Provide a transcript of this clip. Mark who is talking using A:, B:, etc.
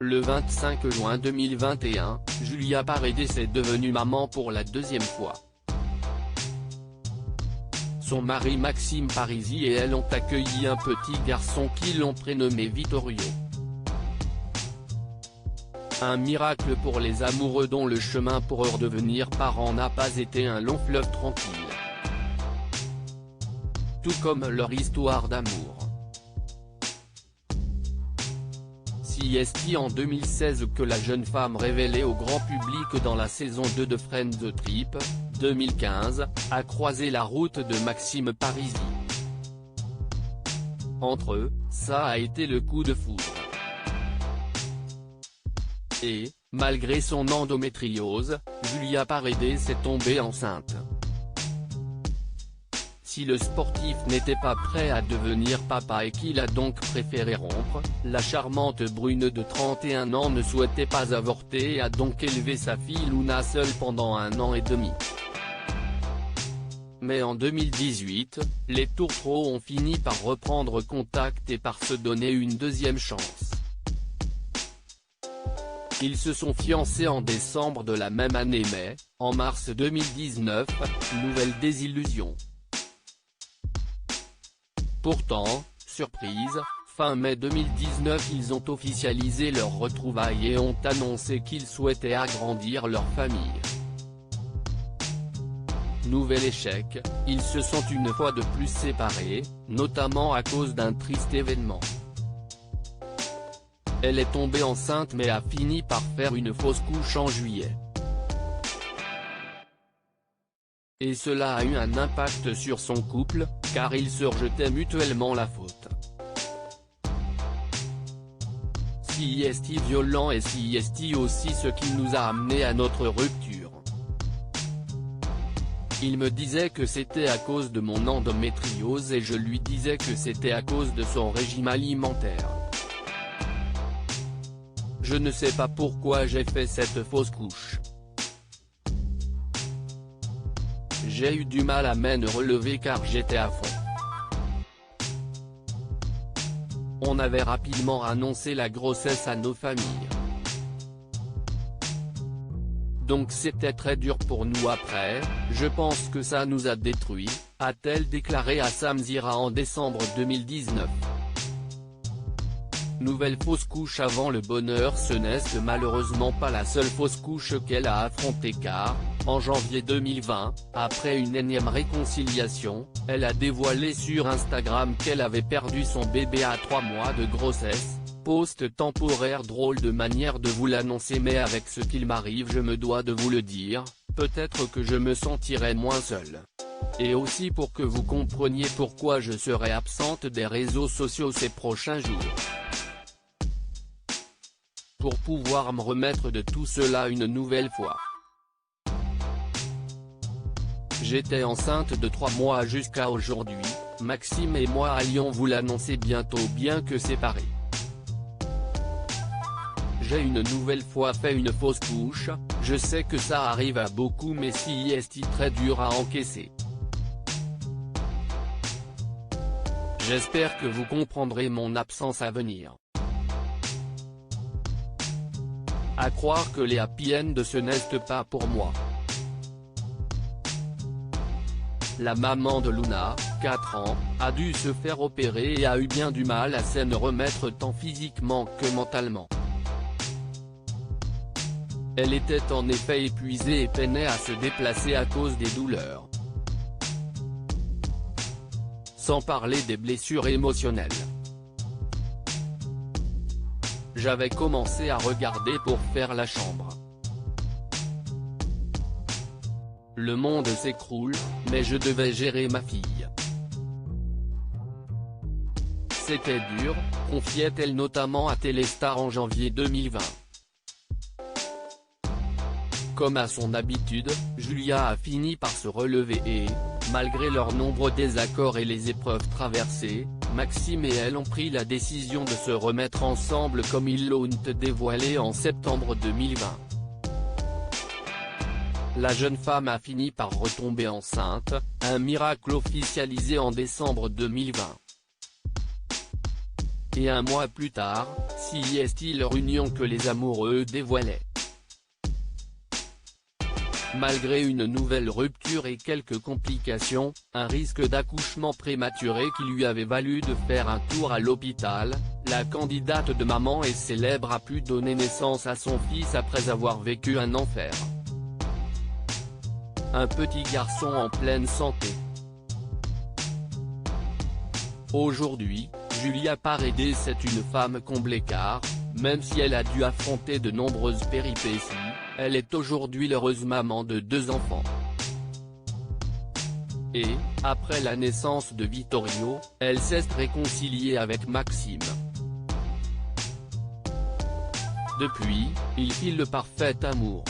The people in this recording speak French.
A: Le 25 juin 2021, Julia Paredes est devenue maman pour la deuxième fois. Son mari Maxime Parisi et elle ont accueilli un petit garçon qu'ils ont prénommé Vittorio. Un miracle pour les amoureux dont le chemin pour redevenir parents n'a pas été un long fleuve tranquille. Tout comme leur histoire d'amour. C'est en 2016 que la jeune femme révélée au grand public dans la saison 2 de Friends Trip, 2015, a croisé la route de Maxime Parisi. Entre eux, ça a été le coup de foudre. Et, malgré son endométriose, Julia Paredes est tombée enceinte. Si le sportif n'était pas prêt à devenir papa et qu'il a donc préféré rompre, la charmante brune de 31 ans ne souhaitait pas avorter et a donc élevé sa fille Luna seule pendant 1 an et demi. Mais en 2018, les tourtereaux ont fini par reprendre contact et par se donner une deuxième chance. Ils se sont fiancés en décembre de la même année mais, en mars 2019, nouvelle désillusion. Pourtant, surprise, fin mai 2019 ils ont officialisé leur retrouvaille et ont annoncé qu'ils souhaitaient agrandir leur famille. Nouvel échec, ils se sont une fois de plus séparés, notamment à cause d'un triste événement. Elle est tombée enceinte mais a fini par faire une fausse couche en juillet. Et cela a eu un impact sur son couple, car ils se rejetaient mutuellement la faute. C'est violent et c'est aussi ce qui nous a amené à notre rupture. Il me disait que c'était à cause de mon endométriose et je lui disais que c'était à cause de son régime alimentaire. Je ne sais pas pourquoi j'ai fait cette fausse couche. J'ai eu du mal à me relever car j'étais à fond. On avait rapidement annoncé la grossesse à nos familles. Donc c'était très dur pour nous après, je pense que ça nous a détruits, a-t-elle déclaré à Samzira en décembre 2019. Nouvelle fausse couche avant le bonheur. Ce n'est malheureusement pas la seule fausse couche qu'elle a affrontée car, en janvier 2020, après une énième réconciliation, elle a dévoilé sur Instagram qu'elle avait perdu son bébé à 3 mois de grossesse. Post temporaire drôle de manière de vous l'annoncer mais avec ce qu'il m'arrive je me dois de vous le dire, peut-être que je me sentirai moins seule. Et aussi pour que vous compreniez pourquoi je serai absente des réseaux sociaux ces prochains jours. Pour pouvoir me remettre de tout cela une nouvelle fois. J'étais enceinte de 3 mois jusqu'à aujourd'hui, Maxime et moi allions vous l'annoncer bientôt bien que séparés. J'ai une nouvelle fois fait une fausse couche, je sais que ça arrive à beaucoup mais c'est très dur à encaisser. J'espère que vous comprendrez mon absence à venir. À croire que les happy end ce n'est pas pour moi. La maman de Luna, 4 ans, a dû se faire opérer et a eu bien du mal à se remettre tant physiquement que mentalement. Elle était en effet épuisée et peinait à se déplacer à cause des douleurs. Sans parler des blessures émotionnelles. J'avais commencé à regarder pour faire la chambre. Le monde s'écroule, mais je devais gérer ma fille. C'était dur, confiait-elle notamment à Téléstar en janvier 2020. Comme à son habitude, Julia a fini par se relever et, malgré leurs nombreux désaccords et les épreuves traversées, Maxime et elle ont pris la décision de se remettre ensemble comme ils l'ont dévoilé en septembre 2020. La jeune femme a fini par retomber enceinte, un miracle officialisé en décembre 2020. et un mois plus tard, si est-il leur union que les amoureux dévoilaient. Malgré une nouvelle rupture et quelques complications, un risque d'accouchement prématuré qui lui avait valu de faire un tour à l'hôpital, la candidate de Maman est célèbre a pu donner naissance à son fils après avoir vécu un enfer. Un petit garçon en pleine santé. Aujourd'hui, Julia Paredes est une femme comblée car, même si elle a dû affronter de nombreuses péripéties, elle est aujourd'hui l'heureuse maman de 2 enfants. Et, après la naissance de Vittorio, elle s'est réconciliée avec Maxime. Depuis, ils filent le parfait amour.